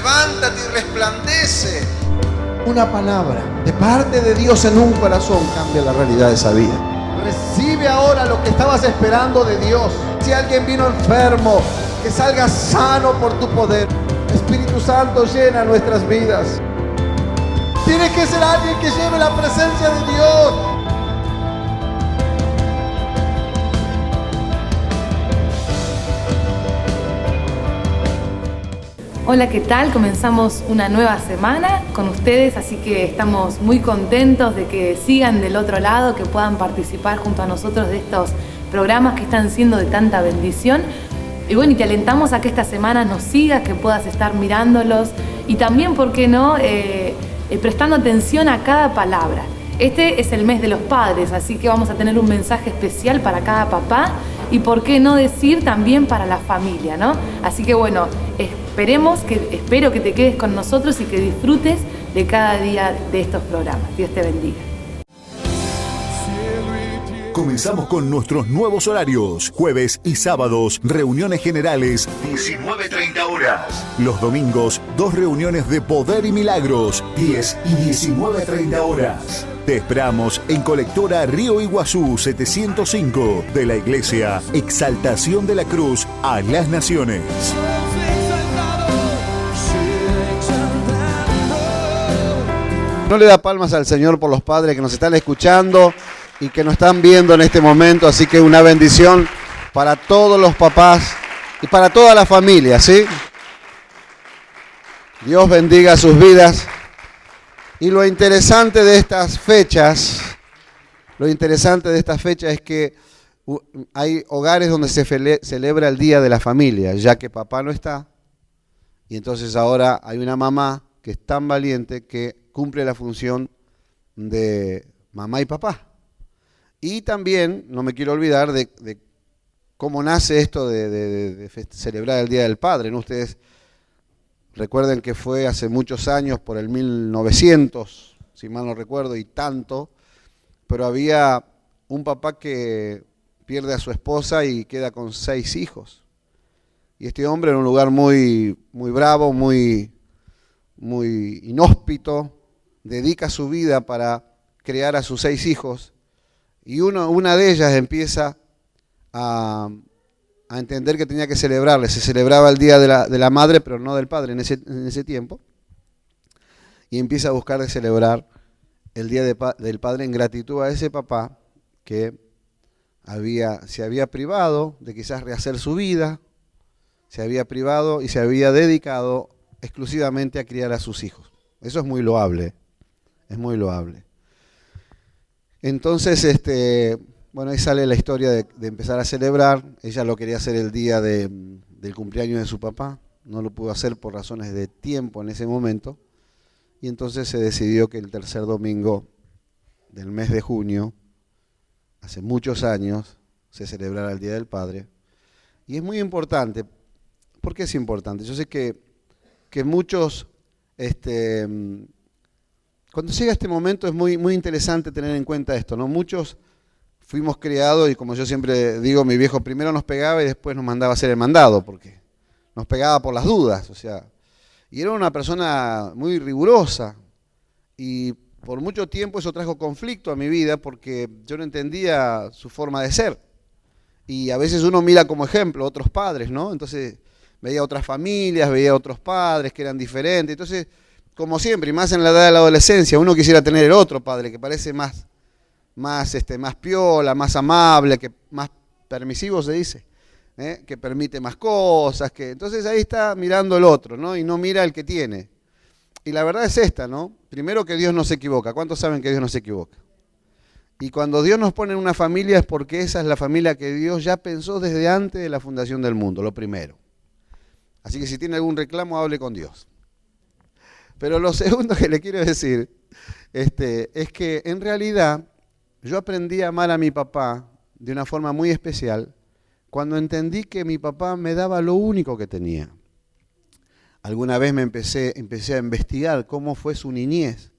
levántate y resplandece. Una palabra de parte de Dios en un corazón cambia la realidad de esa vida. Recibe ahora lo que estabas esperando de Dios. Si alguien vino enfermo, que salga sano por tu poder. Espíritu Santo, llena nuestras vidas. Tiene que ser alguien que lleve la presencia de Dios. Hola, ¿qué tal? Comenzamos una nueva semana con ustedes, así que estamos muy contentos de que sigan del otro lado, que puedan participar junto a nosotros de estos programas que están siendo de tanta bendición. Y bueno, y te alentamos a que esta semana nos sigas, que puedas estar mirándolos y también, ¿por qué no?, prestando atención a cada palabra. Este es el mes de los padres, así que vamos a tener un mensaje especial para cada papá y, por qué no decir, también para la familia, ¿no? Así que bueno, espero que te quedes con nosotros y que disfrutes de cada día de estos programas. Dios te bendiga. Comenzamos con nuestros nuevos horarios. Jueves y sábados, reuniones generales, 19:30 horas. Los domingos, 2 reuniones de poder y milagros, 10 y 19:30 horas. Te esperamos en Colectora Río Iguazú 705 de la Iglesia Exaltación de la Cruz a las Naciones. No le da palmas al Señor por los padres que nos están escuchando y que nos están viendo en este momento, así que una bendición para todos los papás y para toda la familia, ¿sí? Dios bendiga sus vidas. Y lo interesante de estas fechas es que hay hogares donde se celebra el Día de la Familia, ya que papá no está, y entonces ahora hay una mamá que es tan valiente que cumple la función de mamá y papá. Y también, no me quiero olvidar de cómo nace esto de celebrar el Día del Padre, ¿no? Ustedes recuerden que fue hace muchos años, por el 1900, si mal no recuerdo, y tanto, pero había un papá que pierde a su esposa y queda con 6 hijos. Y este hombre, en un lugar muy, muy bravo, muy inhóspito, dedica su vida para criar a sus 6 hijos. Y una de ellas empieza a entender que tenía que celebrarle. Se celebraba el Día de la Madre, pero no del Padre en ese tiempo. Y empieza a buscar de celebrar el Día del Padre en gratitud a ese papá que se había privado de quizás rehacer su vida, se había privado y se había dedicado exclusivamente a criar a sus hijos. Eso es muy loable, es muy loable. Entonces, bueno, ahí sale la historia de empezar a celebrar. Ella lo quería hacer el día del cumpleaños de su papá, no lo pudo hacer por razones de tiempo en ese momento, y entonces se decidió que el tercer domingo del mes de junio, hace muchos años, se celebrara el Día del Padre. Y es muy importante. ¿Por qué es importante? Yo sé que muchos, cuando llega este momento es muy, muy interesante tener en cuenta esto, ¿no? Muchos fuimos criados, y como yo siempre digo, mi viejo primero nos pegaba y después nos mandaba a hacer el mandado, porque nos pegaba por las dudas, o sea, y era una persona muy rigurosa, y por mucho tiempo eso trajo conflicto a mi vida, porque yo no entendía su forma de ser, y a veces uno mira como ejemplo a otros padres, ¿no? Entonces veía otras familias, veía otros padres que eran diferentes, entonces, como siempre, y más en la edad de la adolescencia, uno quisiera tener el otro padre que parece más piola, más amable, que más permisivo se dice, que permite más cosas, entonces ahí está mirando el otro, ¿no? Y no mira el que tiene. Y la verdad es esta, ¿no? Primero, que Dios no se equivoca. ¿Cuántos saben que Dios no se equivoca? Y cuando Dios nos pone en una familia es porque esa es la familia que Dios ya pensó desde antes de la fundación del mundo, lo primero. Así que si tiene algún reclamo, hable con Dios. Pero lo segundo que le quiero decir es que en realidad yo aprendí a amar a mi papá de una forma muy especial cuando entendí que mi papá me daba lo único que tenía. Alguna vez empecé a investigar cómo fue su niñez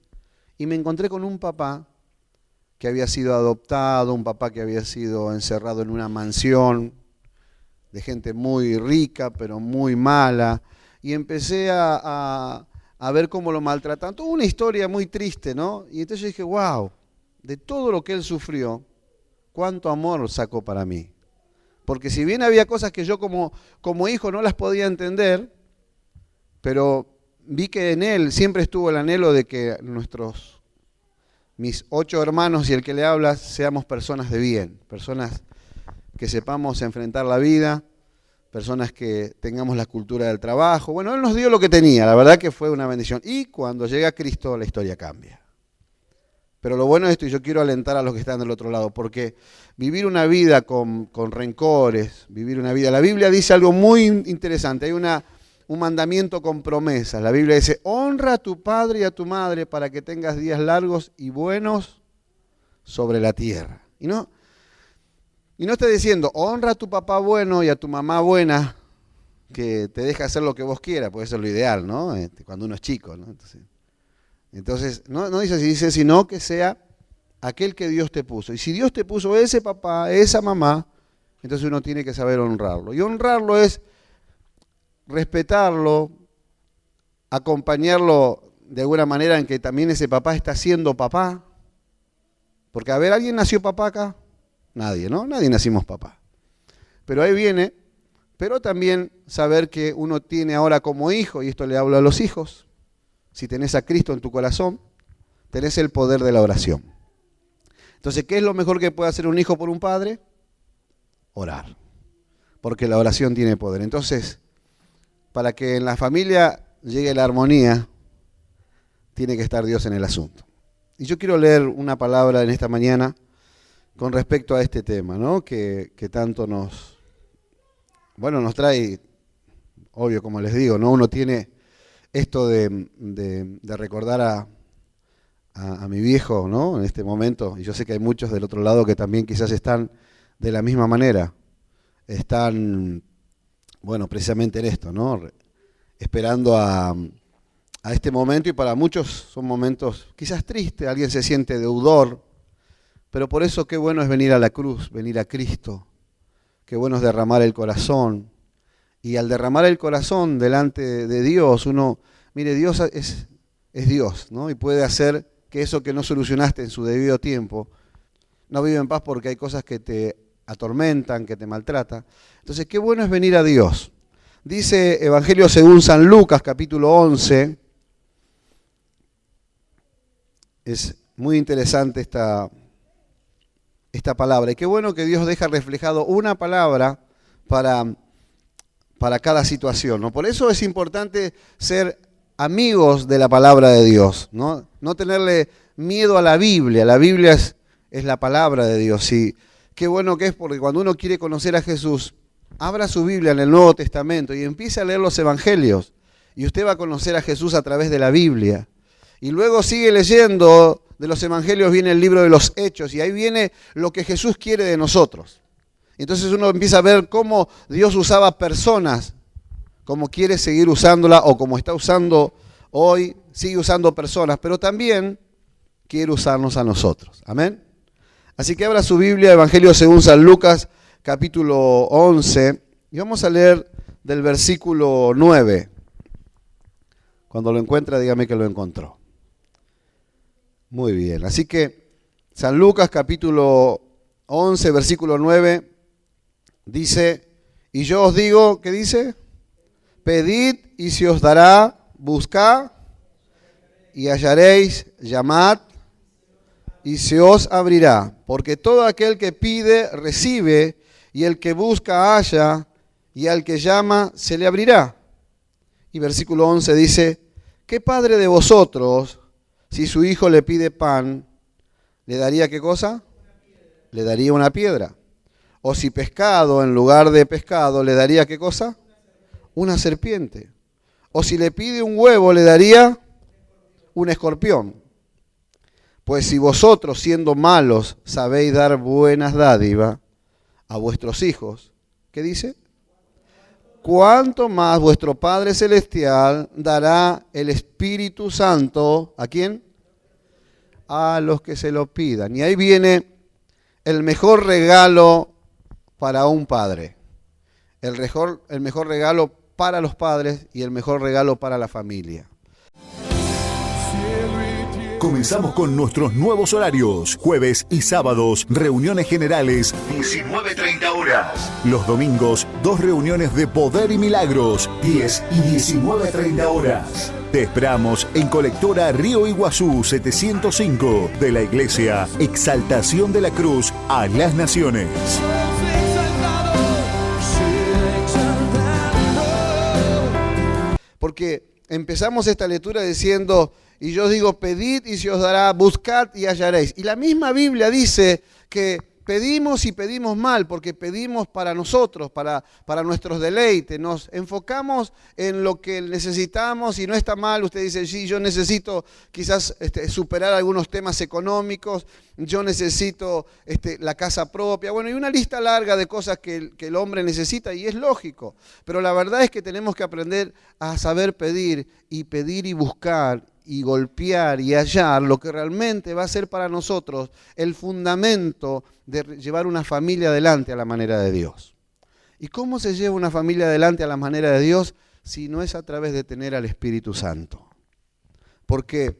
y me encontré con un papá que había sido adoptado, un papá que había sido encerrado en una mansión de gente muy rica pero muy mala, y empecé a ver cómo lo maltrataban. Tuvo una historia muy triste, ¿no? Y entonces yo dije, wow, de todo lo que él sufrió, cuánto amor sacó para mí. Porque si bien había cosas que yo como hijo no las podía entender, pero vi que en él siempre estuvo el anhelo de que mis 8 hermanos y el que le habla seamos personas de bien, personas que sepamos enfrentar la vida, personas que tengamos la cultura del trabajo. Bueno, él nos dio lo que tenía, la verdad que fue una bendición. Y cuando llega Cristo la historia cambia. Pero lo bueno es esto, y yo quiero alentar a los que están del otro lado, porque vivir una vida con rencores, vivir una vida... La Biblia dice algo muy interesante, hay un mandamiento con promesas. La Biblia dice, honra a tu padre y a tu madre para que tengas días largos y buenos sobre la tierra. Y no está diciendo, honra a tu papá bueno y a tu mamá buena, que te deja hacer lo que vos quieras, porque eso es lo ideal, ¿no? Cuando uno es chico, ¿no? Entonces no dice así, dice, sino que sea aquel que Dios te puso. Y si Dios te puso ese papá, esa mamá, entonces uno tiene que saber honrarlo. Y honrarlo es respetarlo, acompañarlo de alguna manera en que también ese papá está siendo papá. Porque, a ver, ¿alguien nació papá acá? Nadie, ¿no? Nadie nacimos papá. Pero ahí viene, pero también saber que uno tiene ahora como hijo, y esto le hablo a los hijos, si tenés a Cristo en tu corazón, tenés el poder de la oración. Entonces, ¿qué es lo mejor que puede hacer un hijo por un padre? Orar. Porque la oración tiene poder. Entonces, para que en la familia llegue la armonía, tiene que estar Dios en el asunto. Y yo quiero leer una palabra en esta mañana con respecto a este tema, ¿no? Que tanto nos trae, obvio, como les digo, ¿no? Uno tiene esto de recordar a mi viejo, ¿no? En este momento, y yo sé que hay muchos del otro lado que también quizás están de la misma manera, están, bueno, precisamente en esto, ¿no? Esperando a este momento, y para muchos son momentos quizás tristes, alguien se siente deudor, pero por eso qué bueno es venir a la cruz, venir a Cristo, qué bueno es derramar el corazón. Y al derramar el corazón delante de Dios, mire, Dios es Dios, ¿no? Y puede hacer que eso que no solucionaste en su debido tiempo, no vive en paz porque hay cosas que te atormentan, que te maltratan. Entonces, qué bueno es venir a Dios. Dice Evangelio según San Lucas, capítulo 11. Es muy interesante esta palabra. Y qué bueno que Dios deja reflejado una palabra para cada situación, ¿no? Por eso es importante ser amigos de la palabra de Dios, ¿no? No tenerle miedo a la Biblia. La Biblia es la palabra de Dios. Y qué bueno que es, porque cuando uno quiere conocer a Jesús, abra su Biblia en el Nuevo Testamento y empiece a leer los Evangelios. Y usted va a conocer a Jesús a través de la Biblia. Y luego sigue leyendo, de los Evangelios viene el libro de los Hechos, y ahí viene lo que Jesús quiere de nosotros. Entonces uno empieza a ver cómo Dios usaba personas, cómo quiere seguir usándola, o como está usando hoy, sigue usando personas, pero también quiere usarnos a nosotros. Amén. Así que abra su Biblia, Evangelio según San Lucas, capítulo 11, y vamos a leer del versículo 9. Cuando lo encuentra, dígame que lo encontró. Muy bien, así que San Lucas, capítulo 11, versículo 9, dice, y yo os digo, ¿qué dice? Pedid y se os dará, buscad y hallaréis, llamad y se os abrirá. Porque todo aquel que pide, recibe, y el que busca, halla, y al que llama, se le abrirá. Y versículo 11 dice, ¿qué padre de vosotros, si su hijo le pide pan, le daría qué cosa? Le daría una piedra. O si pescado, en lugar de pescado, le daría qué cosa? Una serpiente. O si le pide un huevo, le daría un escorpión. Pues si vosotros, siendo malos, sabéis dar buenas dádivas a vuestros hijos, ¿qué dice? ¿Cuánto más vuestro Padre Celestial dará el Espíritu Santo? ¿A quién? A los que se lo pidan. Y ahí viene el mejor regalo para un padre. El mejor regalo para los padres y el mejor regalo para la familia. Comenzamos con nuestros nuevos horarios. Jueves y sábados, reuniones generales, 19:30 horas. Los domingos, 2 reuniones de Poder y Milagros, 10 y 19:30 horas. Te esperamos en Colectora Río Iguazú 705 de la Iglesia Exaltación de la Cruz a las Naciones. Porque empezamos esta lectura diciendo, y yo digo, pedid y se os dará, buscad y hallaréis. Y la misma Biblia dice que pedimos y pedimos mal, porque pedimos para nosotros, para nuestros deleites. Nos enfocamos en lo que necesitamos y no está mal. Usted dice, sí, yo necesito quizás superar algunos temas económicos, yo necesito la casa propia. Bueno, y una lista larga de cosas que el hombre necesita y es lógico. Pero la verdad es que tenemos que aprender a saber pedir y buscar y golpear y hallar lo que realmente va a ser para nosotros el fundamento de llevar una familia adelante a la manera de Dios. ¿Y cómo se lleva una familia adelante a la manera de Dios si no es a través de tener al Espíritu Santo? Porque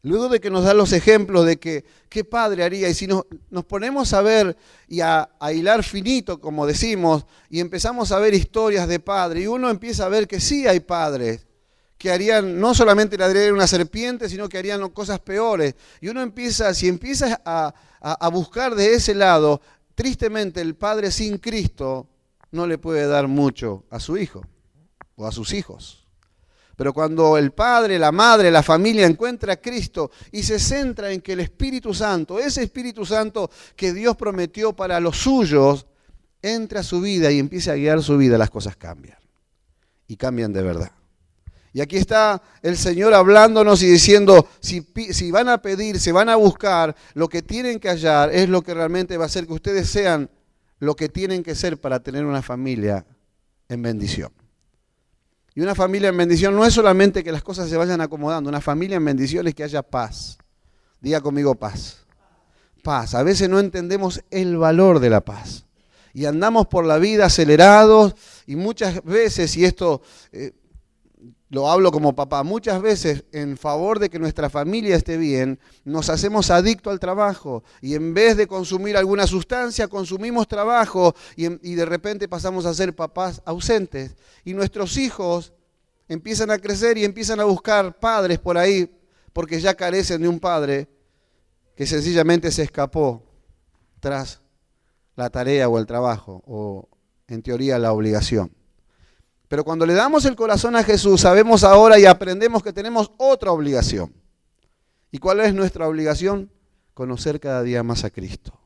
luego de que nos da los ejemplos de que qué padre haría, y si nos ponemos a ver y a hilar finito, como decimos, y empezamos a ver historias de padre, y uno empieza a ver que sí hay padres que harían, no solamente le darían una serpiente, sino que harían cosas peores. Y uno empieza, si empiezas a buscar de ese lado, tristemente el padre sin Cristo no le puede dar mucho a su hijo o a sus hijos. Pero cuando el padre, la madre, la familia encuentra a Cristo y se centra en que el Espíritu Santo, ese Espíritu Santo que Dios prometió para los suyos, entre a su vida y empiece a guiar su vida, las cosas cambian. Y cambian de verdad. Y aquí está el Señor hablándonos y diciendo, si van a pedir, se van a buscar, lo que tienen que hallar es lo que realmente va a hacer que ustedes sean lo que tienen que ser para tener una familia en bendición. Y una familia en bendición no es solamente que las cosas se vayan acomodando, una familia en bendición es que haya paz. Diga conmigo paz. Paz. A veces no entendemos el valor de la paz. Y andamos por la vida acelerados y muchas veces, y esto lo hablo como papá, muchas veces en favor de que nuestra familia esté bien, nos hacemos adictos al trabajo y en vez de consumir alguna sustancia, consumimos trabajo y de repente pasamos a ser papás ausentes. Y nuestros hijos empiezan a crecer y empiezan a buscar padres por ahí porque ya carecen de un padre que sencillamente se escapó tras la tarea o el trabajo o en teoría la obligación. Pero cuando le damos el corazón a Jesús, sabemos ahora y aprendemos que tenemos otra obligación. ¿Y cuál es nuestra obligación? Conocer cada día más a Cristo.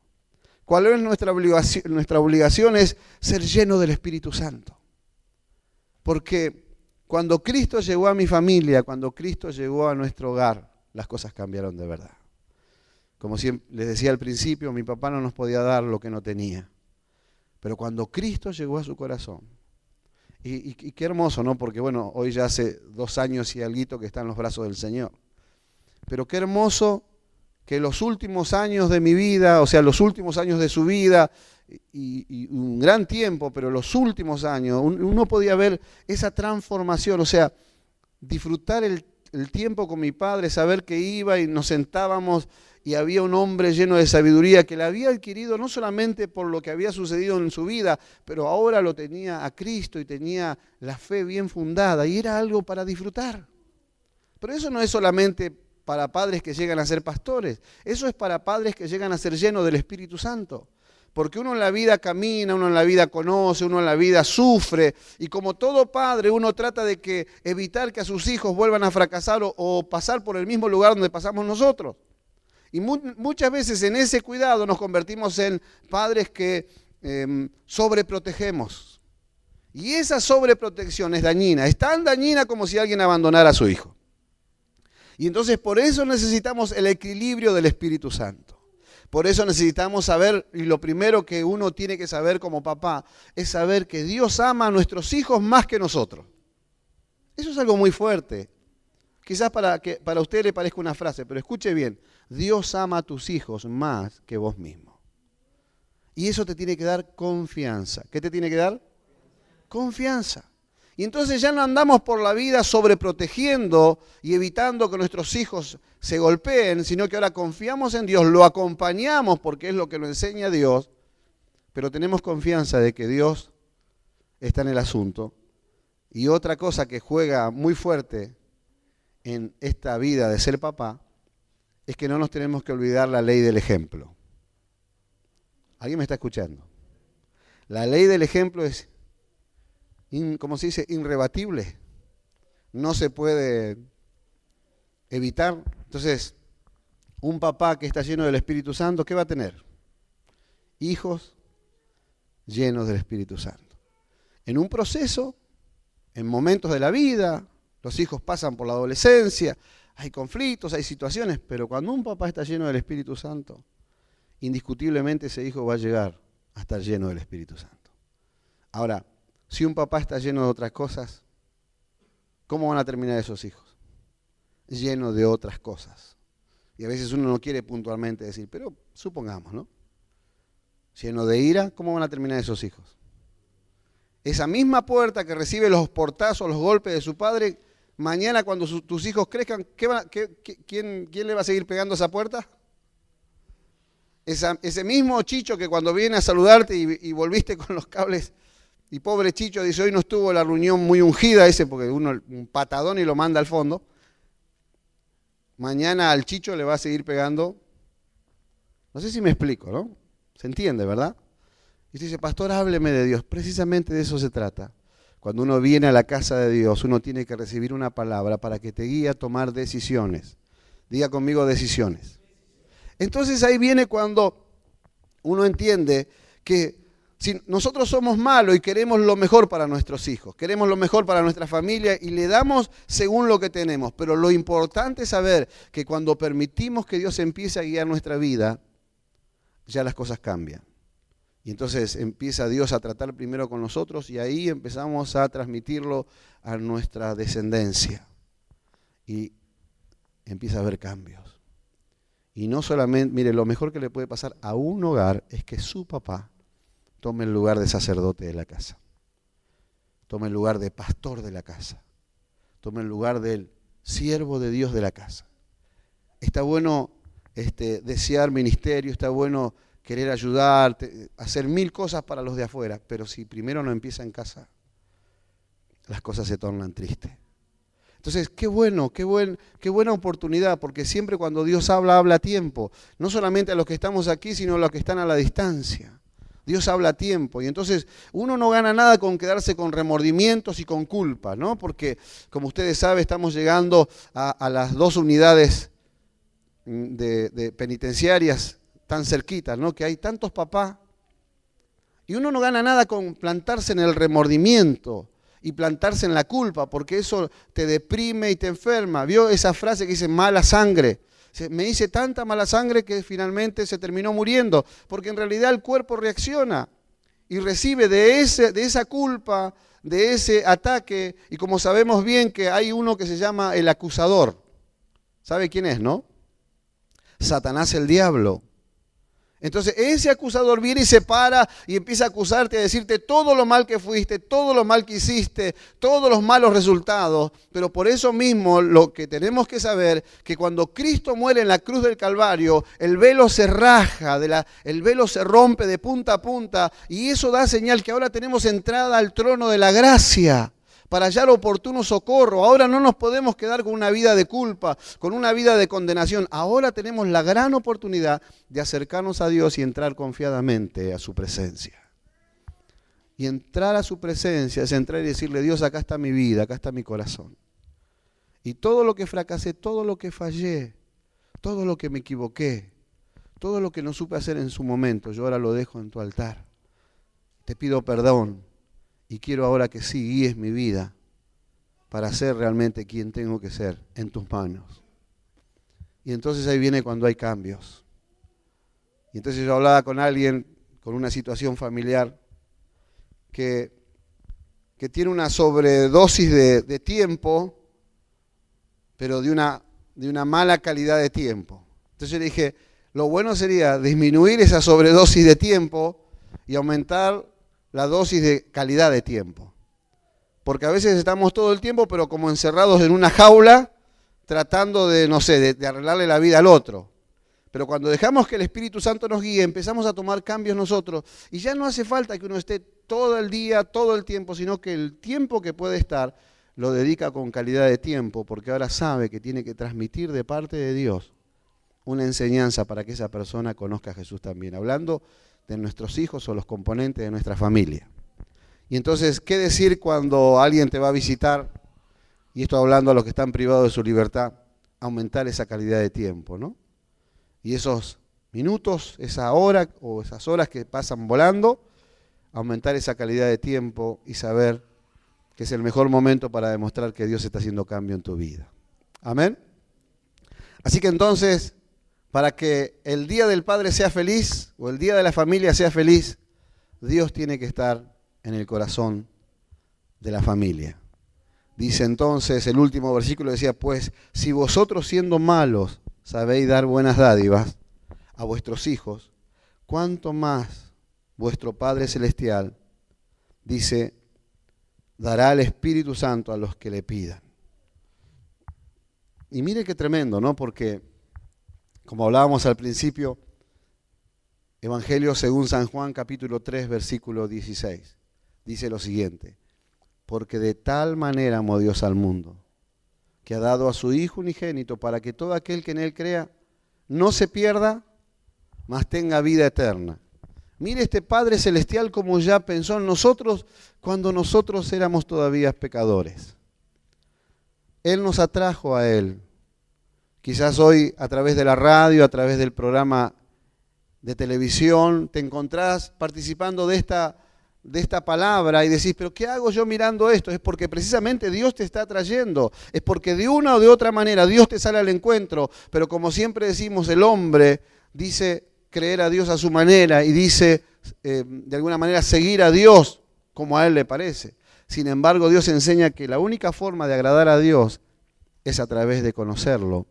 ¿Cuál es nuestra obligación? Nuestra obligación es ser lleno del Espíritu Santo. Porque cuando Cristo llegó a mi familia, cuando Cristo llegó a nuestro hogar, las cosas cambiaron de verdad. Como siempre les decía al principio, mi papá no nos podía dar lo que no tenía. Pero cuando Cristo llegó a su corazón, y qué hermoso, ¿no? Porque bueno, hoy ya hace 2 años y alguito que está en los brazos del Señor. Pero qué hermoso que los últimos años de mi vida, o sea, los últimos años de su vida, y un gran tiempo, pero los últimos años, uno podía ver esa transformación, o sea, disfrutar el tiempo con mi padre, saber que iba y nos sentábamos y había un hombre lleno de sabiduría que la había adquirido no solamente por lo que había sucedido en su vida, pero ahora lo tenía a Cristo y tenía la fe bien fundada y era algo para disfrutar. Pero eso no es solamente para padres que llegan a ser pastores, eso es para padres que llegan a ser llenos del Espíritu Santo. Porque uno en la vida camina, uno en la vida conoce, uno en la vida sufre y como todo padre uno trata de evitar que a sus hijos vuelvan a fracasar o pasar por el mismo lugar donde pasamos nosotros. Y muchas veces en ese cuidado nos convertimos en padres que sobreprotegemos. Y esa sobreprotección es dañina, es tan dañina como si alguien abandonara a su hijo. Y entonces por eso necesitamos el equilibrio del Espíritu Santo. Por eso necesitamos saber, y lo primero que uno tiene que saber como papá, es saber que Dios ama a nuestros hijos más que nosotros. Eso es algo muy fuerte. Quizás para usted le parezca una frase, pero escuche bien. Dios ama a tus hijos más que vos mismo. Y eso te tiene que dar confianza. ¿Qué te tiene que dar? Confianza. Y entonces ya no andamos por la vida sobreprotegiendo y evitando que nuestros hijos se golpeen, sino que ahora confiamos en Dios, lo acompañamos porque es lo que nos enseña Dios, pero tenemos confianza de que Dios está en el asunto. Y otra cosa que juega muy fuerte en esta vida de ser papá es que no nos tenemos que olvidar la ley del ejemplo. ¿Alguien me está escuchando? La ley del ejemplo es, ¿cómo se dice? Irrebatible. No se puede evitar. Entonces, un papá que está lleno del Espíritu Santo, ¿qué va a tener? Hijos llenos del Espíritu Santo. En un proceso, en momentos de la vida, los hijos pasan por la adolescencia, hay conflictos, hay situaciones, pero cuando un papá está lleno del Espíritu Santo, indiscutiblemente ese hijo va a llegar a estar lleno del Espíritu Santo. Ahora, si un papá está lleno de otras cosas, ¿cómo van a terminar esos hijos? Llenos de otras cosas. Y a veces uno no quiere puntualmente decir, pero supongamos, ¿no? Lleno de ira, ¿cómo van a terminar esos hijos? Esa misma puerta que recibe los portazos, los golpes de su padre, mañana cuando tus hijos crezcan, ¿quién le va a seguir pegando esa puerta? Ese mismo Chicho que cuando viene a saludarte y volviste con los cables, y pobre Chicho dice, hoy no estuvo la reunión muy ungida ese, porque uno un patadón y lo manda al fondo, mañana al Chicho le va a seguir pegando. No sé si me explico, ¿no? Se entiende, ¿verdad? Y usted dice, pastor, hábleme de Dios. Precisamente de eso se trata. Cuando uno viene a la casa de Dios, uno tiene que recibir una palabra para que te guíe a tomar decisiones. Diga conmigo decisiones. Entonces ahí viene cuando uno entiende que si nosotros somos malos y queremos lo mejor para nuestros hijos, queremos lo mejor para nuestra familia y le damos según lo que tenemos, pero lo importante es saber que cuando permitimos que Dios empiece a guiar nuestra vida, ya las cosas cambian. Y entonces empieza Dios a tratar primero con nosotros y ahí empezamos a transmitirlo a nuestra descendencia. Y empieza a haber cambios. Y no solamente, mire, lo mejor que le puede pasar a un hogar es que su papá tome el lugar de sacerdote de la casa. Tome el lugar de pastor de la casa. Tome el lugar del siervo de Dios de la casa. Está bueno desear ministerio, está bueno querer ayudar, hacer 1000 cosas para los de afuera, pero si primero no empieza en casa, las cosas se tornan tristes. Entonces, qué buena oportunidad, porque siempre cuando Dios habla a tiempo, no solamente a los que estamos aquí, sino a los que están a la distancia. Dios habla a tiempo, y entonces uno no gana nada con quedarse con remordimientos y con culpa, ¿no? Porque, como ustedes saben, estamos llegando a las 2 unidades de penitenciarias tan cerquitas, ¿no? Que hay tantos papás, y uno no gana nada con plantarse en el remordimiento y plantarse en la culpa, porque eso te deprime y te enferma. ¿Vio esa frase que dice mala sangre? Me hice tanta mala sangre que finalmente se terminó muriendo, porque en realidad el cuerpo reacciona y recibe de esa culpa, de ese ataque, y como sabemos bien que hay uno que se llama el acusador. ¿Sabe quién es, no? Satanás, el diablo. Entonces ese acusador viene y se para y empieza a acusarte, a decirte todo lo mal que fuiste, todo lo mal que hiciste, todos los malos resultados. Pero por eso mismo lo que tenemos que saber, que cuando Cristo muere en la cruz del Calvario, el velo se raja, el velo se rompe de punta a punta, y eso da señal que ahora tenemos entrada al trono de la gracia para hallar oportuno socorro. Ahora no nos podemos quedar con una vida de culpa, con una vida de condenación. Ahora tenemos la gran oportunidad de acercarnos a Dios y entrar confiadamente a su presencia. Y entrar a su presencia es entrar y decirle, Dios, acá está mi vida, acá está mi corazón. Y todo lo que fracasé, todo lo que fallé, todo lo que me equivoqué, todo lo que no supe hacer en su momento, yo ahora lo dejo en tu altar. Te pido perdón. Y quiero ahora que sí guíes mi vida para ser realmente quien tengo que ser en tus manos. Y entonces ahí viene cuando hay cambios. Y entonces yo hablaba con alguien con una situación familiar que tiene una sobredosis de tiempo, pero de una mala calidad de tiempo. Entonces yo le dije, lo bueno sería disminuir esa sobredosis de tiempo y aumentar la dosis de calidad de tiempo. Porque a veces estamos todo el tiempo, pero como encerrados en una jaula, tratando de, no sé, de arreglarle la vida al otro. Pero cuando dejamos que el Espíritu Santo nos guíe, empezamos a tomar cambios nosotros. Y ya no hace falta que uno esté todo el día, todo el tiempo, sino que el tiempo que puede estar lo dedica con calidad de tiempo, porque ahora sabe que tiene que transmitir de parte de Dios una enseñanza para que esa persona conozca a Jesús también. Hablando de nuestros hijos o los componentes de nuestra familia. Y entonces, ¿qué decir cuando alguien te va a visitar? Y esto hablando a los que están privados de su libertad, aumentar esa calidad de tiempo, ¿no? Y esos minutos, esa hora o esas horas que pasan volando, aumentar esa calidad de tiempo y saber que es el mejor momento para demostrar que Dios está haciendo cambio en tu vida. Amén. Así que entonces, para que el día del padre sea feliz o el día de la familia sea feliz, Dios tiene que estar en el corazón de la familia. Dice entonces, el último versículo decía, pues si vosotros siendo malos sabéis dar buenas dádivas a vuestros hijos, ¿cuánto más vuestro Padre Celestial, dice, dará el Espíritu Santo a los que le pidan? Y mire qué tremendo, ¿no? Porque, como hablábamos al principio, Evangelio según San Juan, capítulo 3, versículo 16, dice lo siguiente, porque de tal manera amó Dios al mundo, que ha dado a su Hijo unigénito para que todo aquel que en Él crea no se pierda, mas tenga vida eterna. Mire este Padre Celestial como ya pensó en nosotros cuando nosotros éramos todavía pecadores. Él nos atrajo a Él. Quizás hoy a través de la radio, a través del programa de televisión, te encontrás participando de esta palabra y decís, pero ¿qué hago yo mirando esto? Es porque precisamente Dios te está trayendo, es porque de una o de otra manera Dios te sale al encuentro, pero como siempre decimos, el hombre dice creer a Dios a su manera y dice de alguna manera seguir a Dios como a él le parece. Sin embargo, Dios enseña que la única forma de agradar a Dios es a través de conocerlo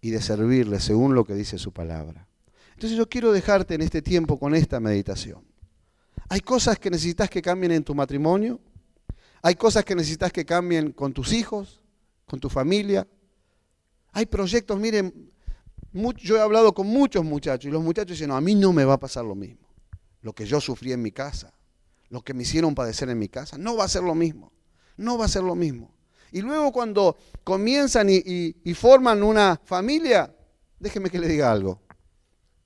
y de servirle según lo que dice su palabra. Entonces yo quiero dejarte en este tiempo con esta meditación. Hay cosas que necesitas que cambien en tu matrimonio, hay cosas que necesitas que cambien con tus hijos, con tu familia. Hay proyectos, miren, yo he hablado con muchos muchachos y los muchachos dicen, no, a mí no me va a pasar lo mismo. Lo que yo sufrí en mi casa, lo que me hicieron padecer en mi casa, no va a ser lo mismo, no va a ser lo mismo. Y luego cuando comienzan y forman una familia, déjeme que le diga algo,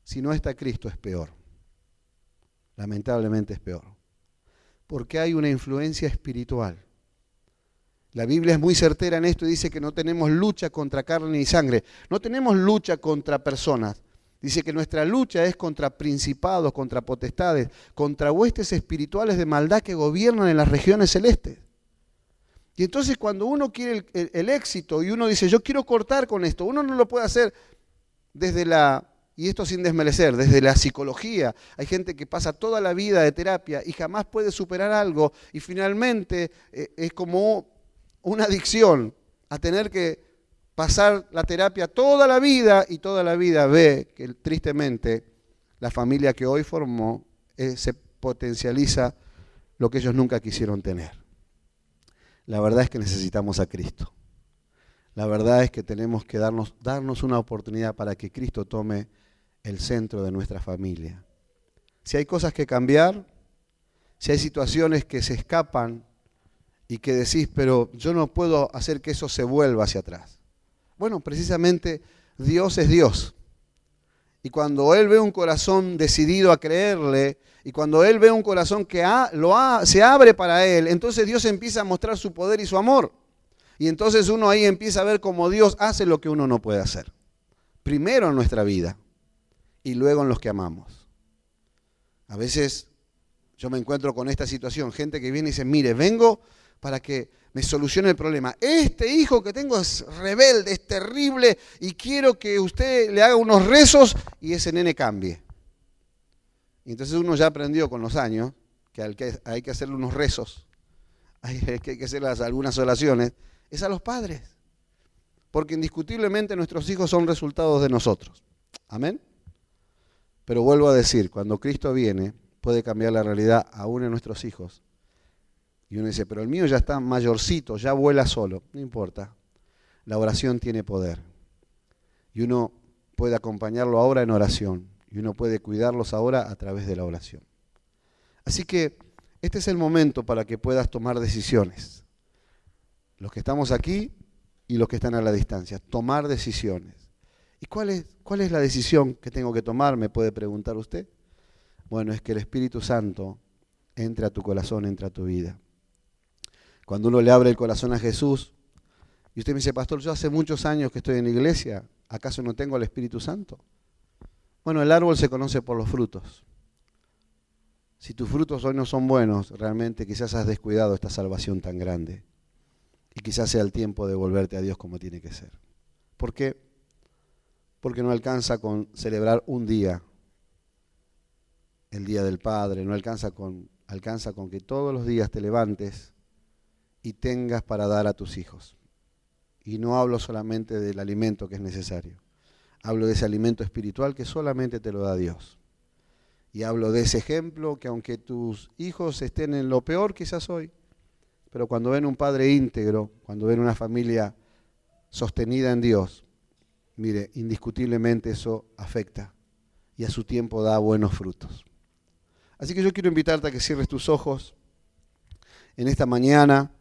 si no está Cristo es peor. Lamentablemente es peor, porque hay una influencia espiritual. La Biblia es muy certera en esto y dice que no tenemos lucha contra carne ni sangre, no tenemos lucha contra personas. Dice que nuestra lucha es contra principados, contra potestades, contra huestes espirituales de maldad que gobiernan en las regiones celestes. Y entonces cuando uno quiere el éxito y uno dice, yo quiero cortar con esto, uno no lo puede hacer desde y esto sin desmerecer, desde la psicología. Hay gente que pasa toda la vida de terapia y jamás puede superar algo y finalmente es como una adicción a tener que pasar la terapia toda la vida y toda la vida ve que tristemente la familia que hoy formó se potencializa lo que ellos nunca quisieron tener. La verdad es que necesitamos a Cristo. La verdad es que tenemos que darnos una oportunidad para que Cristo tome el centro de nuestra familia. Si hay cosas que cambiar, si hay situaciones que se escapan y que decís, pero yo no puedo hacer que eso se vuelva hacia atrás. Bueno, precisamente Dios es Dios. Y cuando Él ve un corazón decidido a creerle, y cuando Él ve un corazón que se abre para Él, entonces Dios empieza a mostrar su poder y su amor. Y entonces uno ahí empieza a ver cómo Dios hace lo que uno no puede hacer. Primero en nuestra vida y luego en los que amamos. A veces yo me encuentro con esta situación, gente que viene y dice, mire, vengo para que me solucione el problema. Este hijo que tengo es rebelde, es terrible y quiero que usted le haga unos rezos y ese nene cambie. Y entonces uno ya aprendió con los años que hay que hacerle unos rezos, hay que hacer algunas oraciones, es a los padres. Porque indiscutiblemente nuestros hijos son resultados de nosotros. Amén. Pero vuelvo a decir, cuando Cristo viene, puede cambiar la realidad aún en nuestros hijos. Y uno dice, pero el mío ya está mayorcito, ya vuela solo. No importa. La oración tiene poder. Y uno puede acompañarlo ahora en oración. Y uno puede cuidarlos ahora a través de la oración. Así que este es el momento para que puedas tomar decisiones. Los que estamos aquí y los que están a la distancia. Tomar decisiones. ¿Y cuál es la decisión que tengo que tomar? Me puede preguntar usted. Bueno, es que el Espíritu Santo entre a tu corazón, entre a tu vida. Cuando uno le abre el corazón a Jesús, y usted me dice, pastor, yo hace muchos años que estoy en la iglesia, ¿acaso no tengo al Espíritu Santo? Bueno, el árbol se conoce por los frutos. Si tus frutos hoy no son buenos, realmente quizás has descuidado esta salvación tan grande. Y quizás sea el tiempo de volverte a Dios como tiene que ser. ¿Por qué? Porque no alcanza con celebrar un día, el Día del Padre, no alcanza con que todos los días te levantes y tengas para dar a tus hijos. Y no hablo solamente del alimento que es necesario. Hablo de ese alimento espiritual que solamente te lo da Dios. Y hablo de ese ejemplo que aunque tus hijos estén en lo peor quizás hoy, pero cuando ven un padre íntegro, cuando ven una familia sostenida en Dios, mire, indiscutiblemente eso afecta y a su tiempo da buenos frutos. Así que yo quiero invitarte a que cierres tus ojos en esta mañana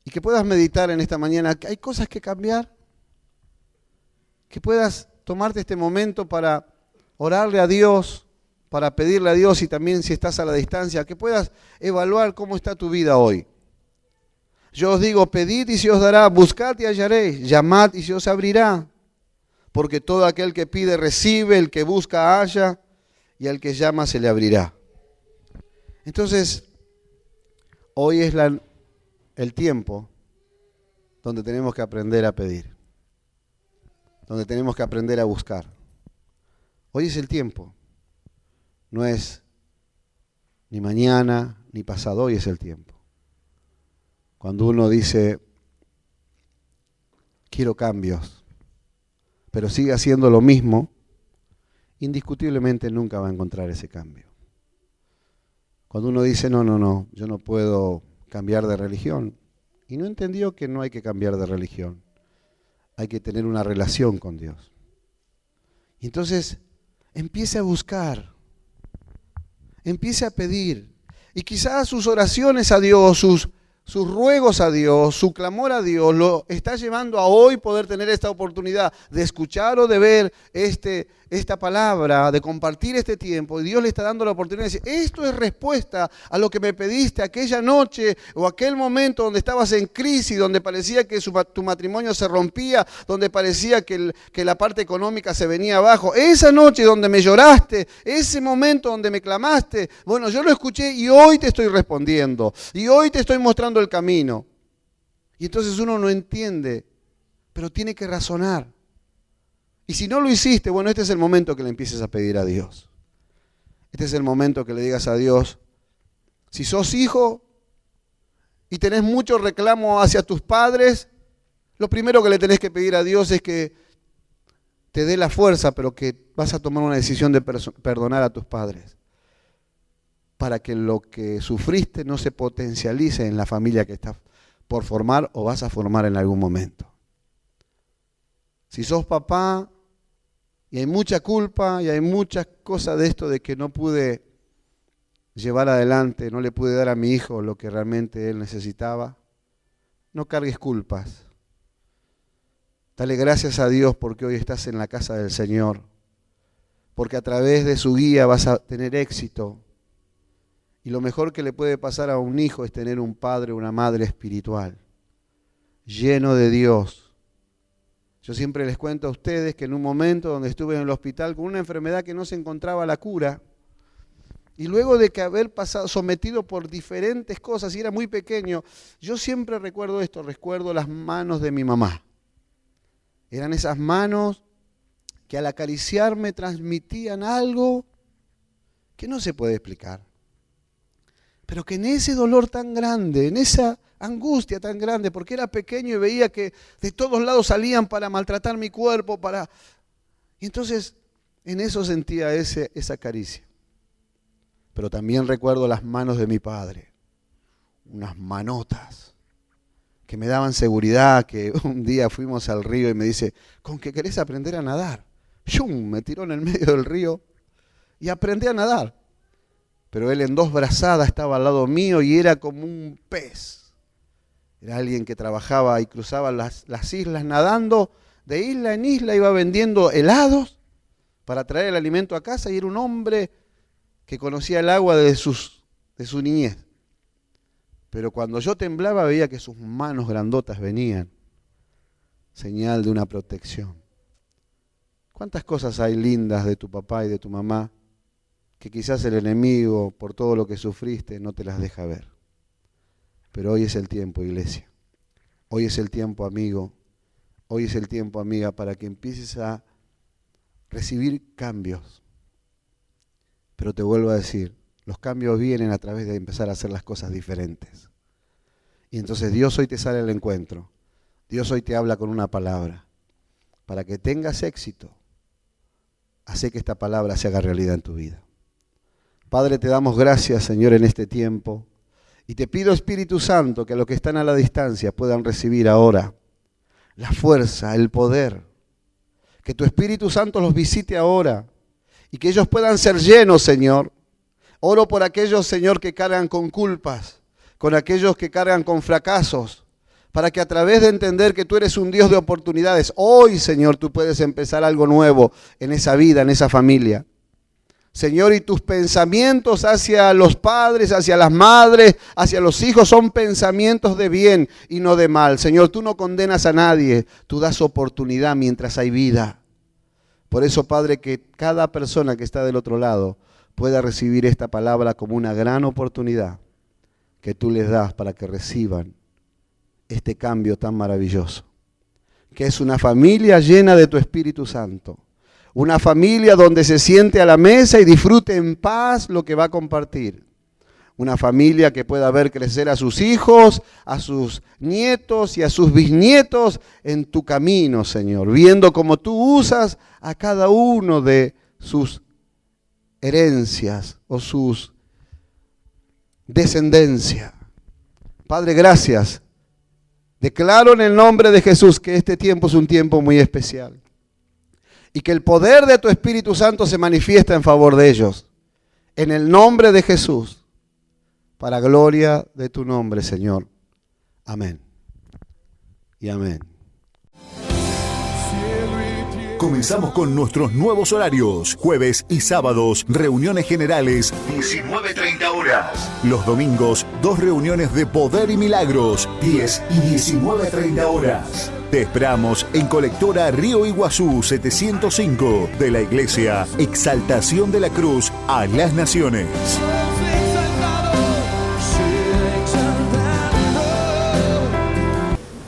y que puedas meditar en esta mañana que hay cosas que cambiar, que puedas tomarte este momento para orarle a Dios, para pedirle a Dios y también si estás a la distancia, que puedas evaluar cómo está tu vida hoy. Yo os digo, pedid y se os dará, buscad y hallaréis, llamad y se os abrirá, porque todo aquel que pide recibe, el que busca halla y al que llama se le abrirá. Entonces, hoy es el tiempo donde tenemos que aprender a pedir, donde tenemos que aprender a buscar. Hoy es el tiempo, no es ni mañana ni pasado, hoy es el tiempo. Cuando uno dice, quiero cambios, pero sigue haciendo lo mismo, indiscutiblemente nunca va a encontrar ese cambio. Cuando uno dice, no, yo no puedo cambiar de religión, y no entendió que no hay que cambiar de religión, hay que tener una relación con Dios. Y entonces empiece a buscar, empiece a pedir, y quizás sus oraciones a Dios, sus ruegos a Dios, su clamor a Dios, lo está llevando a hoy poder tener esta oportunidad de escuchar o de ver esta palabra, de compartir este tiempo. Y Dios le está dando la oportunidad de decir, esto es respuesta a lo que me pediste aquella noche o aquel momento donde estabas en crisis, donde parecía que tu matrimonio se rompía, donde parecía que la parte económica se venía abajo. Esa noche donde me lloraste, ese momento donde me clamaste, bueno, yo lo escuché y hoy te estoy respondiendo. Y hoy te estoy mostrando el camino. Y entonces uno no entiende, pero tiene que razonar. Y si no lo hiciste, bueno, este es el momento que le empieces a pedir a Dios. Este es el momento que le digas a Dios, si sos hijo y tenés mucho reclamo hacia tus padres, lo primero que le tenés que pedir a Dios es que te dé la fuerza, pero que vas a tomar una decisión de perdonar a tus padres, para que lo que sufriste no se potencialice en la familia que estás por formar o vas a formar en algún momento. Si sos papá y hay mucha culpa y hay muchas cosas de esto de que no pude llevar adelante, no le pude dar a mi hijo lo que realmente él necesitaba, no cargues culpas. Dale gracias a Dios porque hoy estás en la casa del Señor, porque a través de su guía vas a tener éxito. Y lo mejor que le puede pasar a un hijo es tener un padre o una madre espiritual, lleno de Dios. Yo siempre les cuento a ustedes que en un momento donde estuve en el hospital con una enfermedad que no se encontraba la cura, y luego de que haber pasado sometido por diferentes cosas, y era muy pequeño, yo siempre recuerdo esto, recuerdo las manos de mi mamá. Eran esas manos que al acariciarme transmitían algo que no se puede explicar. Pero que en ese dolor tan grande, en esa angustia tan grande, porque era pequeño y veía que de todos lados salían para maltratar mi cuerpo, y entonces en eso sentía esa caricia. Pero también recuerdo las manos de mi padre, unas manotas que me daban seguridad, que un día fuimos al río y me dice, ¿con qué querés aprender a nadar? ¡Yum! Me tiró en el medio del río y aprendí a nadar. Pero él en 2 brazadas estaba al lado mío y era como un pez. Era alguien que trabajaba y cruzaba las islas nadando, de isla en isla iba vendiendo helados para traer el alimento a casa y era un hombre que conocía el agua de su niñez. Pero cuando yo temblaba veía que sus manos grandotas venían, señal de una protección. ¿Cuántas cosas hay lindas de tu papá y de tu mamá que quizás el enemigo, por todo lo que sufriste, no te las deja ver? Pero hoy es el tiempo, iglesia. Hoy es el tiempo, amigo. Hoy es el tiempo, amiga, para que empieces a recibir cambios. Pero te vuelvo a decir, los cambios vienen a través de empezar a hacer las cosas diferentes. Y entonces Dios hoy te sale al encuentro. Dios hoy te habla con una palabra. Para que tengas éxito, hace que esta palabra se haga realidad en tu vida. Padre, te damos gracias, Señor, en este tiempo. Y te pido, Espíritu Santo, que los que están a la distancia puedan recibir ahora la fuerza, el poder. Que tu Espíritu Santo los visite ahora y que ellos puedan ser llenos, Señor. Oro por aquellos, Señor, que cargan con culpas, con aquellos que cargan con fracasos, para que a través de entender que tú eres un Dios de oportunidades, hoy, Señor, tú puedes empezar algo nuevo en esa vida, en esa familia. Señor, y tus pensamientos hacia los padres, hacia las madres, hacia los hijos, son pensamientos de bien y no de mal. Señor, tú no condenas a nadie, tú das oportunidad mientras hay vida. Por eso, Padre, que cada persona que está del otro lado pueda recibir esta palabra como una gran oportunidad que tú les das para que reciban este cambio tan maravilloso, que es una familia llena de tu Espíritu Santo. Una familia donde se siente a la mesa y disfrute en paz lo que va a compartir. Una familia que pueda ver crecer a sus hijos, a sus nietos y a sus bisnietos en tu camino, Señor. Viendo cómo tú usas a cada uno de sus herencias o sus descendencia. Padre, gracias. Declaro en el nombre de Jesús que este tiempo es un tiempo muy especial. Y que el poder de tu Espíritu Santo se manifiesta en favor de ellos. En el nombre de Jesús. Para gloria de tu nombre, Señor. Amén. Y amén. Comenzamos con nuestros nuevos horarios. Jueves y sábados, reuniones generales, 19:30 horas. Los domingos, 2 reuniones de poder y milagros, 10 y 19:30 horas. Te esperamos en Colectora Río Iguazú 705 de la Iglesia Exaltación de la Cruz a las Naciones.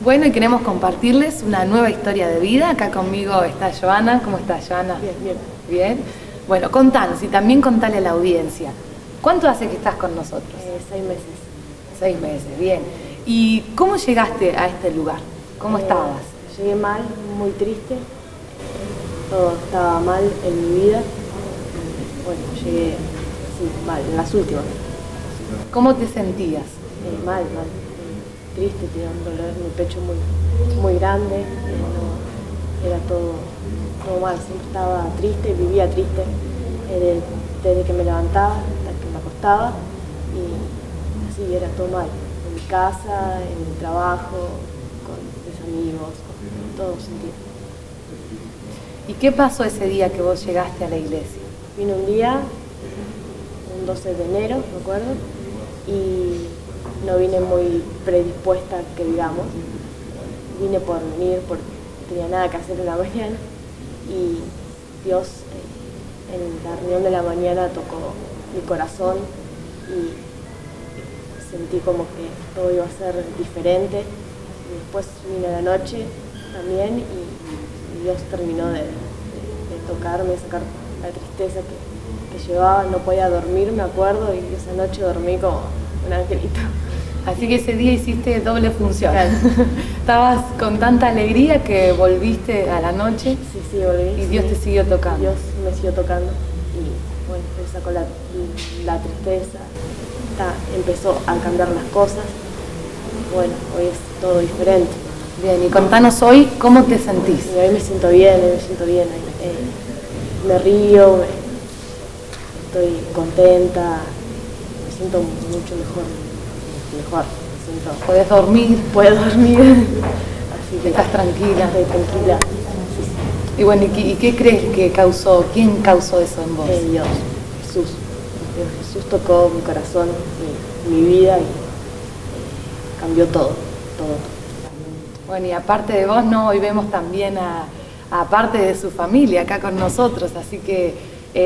Bueno, y queremos compartirles una nueva historia de vida. Acá conmigo está Joana. ¿Cómo estás, Joana? Bien, bien. Bien. Bueno, contanos y también contale a la audiencia. ¿Cuánto hace que estás con nosotros? 6 meses. 6 meses, bien. ¿Y cómo llegaste a este lugar? ¿Cómo estabas? Llegué mal, muy triste. Todo estaba mal en mi vida. Bueno, llegué mal, en las últimas. ¿Cómo te sentías? Mal. Triste, tenía un dolor en mi pecho muy grande. Era todo mal. Siempre estaba triste, vivía triste. Desde que me levantaba hasta que me acostaba. Y así era todo mal. En mi casa, en mi trabajo, con mis amigos, con todo sentido. ¿Y qué pasó ese día que vos llegaste a la iglesia? Vine un día, un 12 de enero, me acuerdo, y no vine muy predispuesta, que digamos. Vine por venir, porque no tenía nada que hacer en la mañana, y Dios en la reunión de la mañana tocó mi corazón y sentí como que todo iba a ser diferente. Y después vine a la noche también y Dios terminó de tocarme, de sacar la tristeza que llevaba. No podía dormir, me acuerdo, y esa noche dormí como un angelito. Así que ese día hiciste doble función. Claro. Estabas con tanta alegría que volviste a la noche. Sí, volví. Y Dios te siguió tocando. Dios me siguió tocando y bueno, me sacó la tristeza. empezó a cambiar las cosas. Bueno, hoy es todo diferente. Bien, y contanos hoy cómo te sentís. Y hoy me siento bien. Me río, estoy contenta, me siento mucho mejor. ¿Podés dormir? Puedo dormir. Así que ¿Estás tranquila? Estoy tranquila. Y bueno, ¿y qué crees que causó? ¿Quién causó eso en vos? Dios, Jesús. Jesús tocó mi corazón, mi vida y cambió todo. Bueno, y aparte de vos, ¿no? Hoy vemos también a parte de su familia acá con nosotros, así que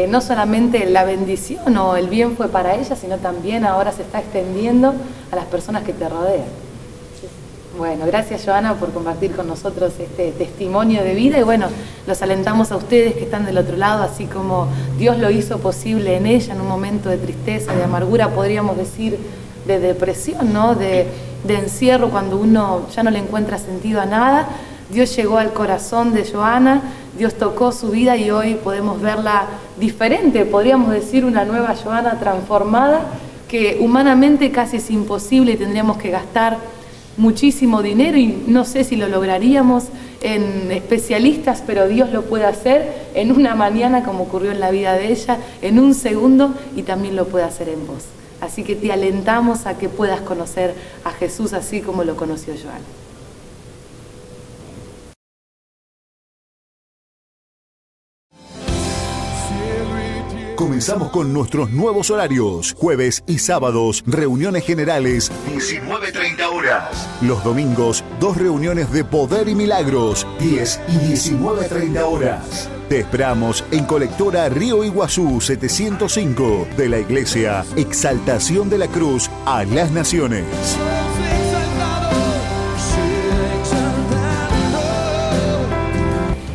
no solamente la bendición o el bien fue para ella, sino también ahora se está extendiendo a las personas que te rodean. Bueno, gracias Joana por compartir con nosotros este testimonio de vida y bueno, los alentamos a ustedes que están del otro lado, así como Dios lo hizo posible en ella en un momento de tristeza, de amargura, podríamos decir, de depresión, ¿no? De encierro, cuando uno ya no le encuentra sentido a nada. Dios llegó al corazón de Joana, Dios tocó su vida y hoy podemos verla diferente, podríamos decir una nueva Joana transformada, que humanamente casi es imposible y tendríamos que gastar muchísimo dinero y no sé si lo lograríamos en especialistas, pero Dios lo puede hacer en una mañana como ocurrió en la vida de ella, en un segundo y también lo puede hacer en vos. Así que te alentamos a que puedas conocer a Jesús así como lo conoció Joana. Comenzamos con nuestros nuevos horarios. Jueves y sábados, reuniones generales, 19:30 horas. Los domingos, 2 reuniones de Poder y Milagros, 10 y 19:30 horas. Te esperamos en Colectora Río Iguazú 705 de la Iglesia Exaltación de la Cruz a las Naciones.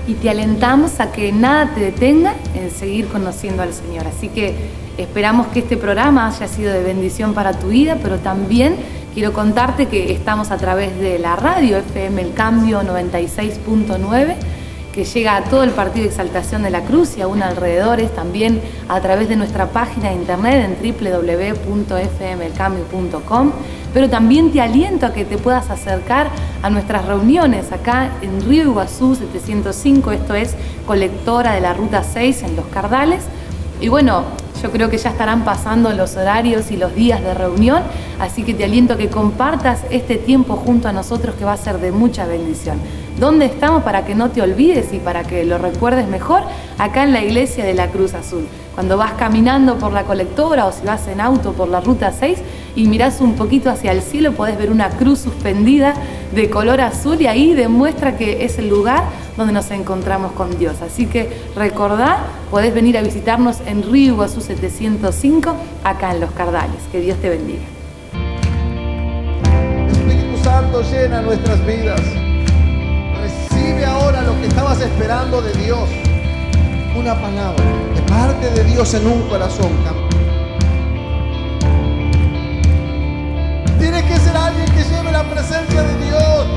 Y te alentamos a que nada te detenga en seguir conociendo al Señor. Así que esperamos que este programa haya sido de bendición para tu vida, pero también quiero contarte que estamos a través de la radio FM El Cambio 96.9, que llega a todo el partido de Exaltación de la Cruz y aún alrededores, también a través de nuestra página de internet en www.fmelcambio.com. Pero también te aliento a que te puedas acercar a nuestras reuniones acá en Río Iguazú 705, esto es Colectora de la Ruta 6 en Los Cardales. Y bueno, yo creo que ya estarán pasando los horarios y los días de reunión, así que te aliento a que compartas este tiempo junto a nosotros que va a ser de mucha bendición. ¿Dónde estamos para que no te olvides y para que lo recuerdes mejor? Acá en la Iglesia de la Cruz Azul. Cuando vas caminando por la colectora o si vas en auto por la Ruta 6 y mirás un poquito hacia el cielo, podés ver una cruz suspendida de color azul y ahí demuestra que es el lugar donde nos encontramos con Dios. Así que recordá, podés venir a visitarnos en Río Iguazú 705, acá en Los Cardales. Que Dios te bendiga. Espíritu Santo llena nuestras vidas. Recibe ahora lo que estabas esperando de Dios. Una palabra de parte de Dios en un corazón. Tienes que ser alguien que lleve la presencia de Dios.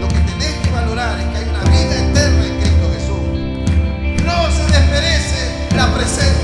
Lo que tenés que valorar es que hay una vida eterna en Cristo Jesús. No se desmerece la presencia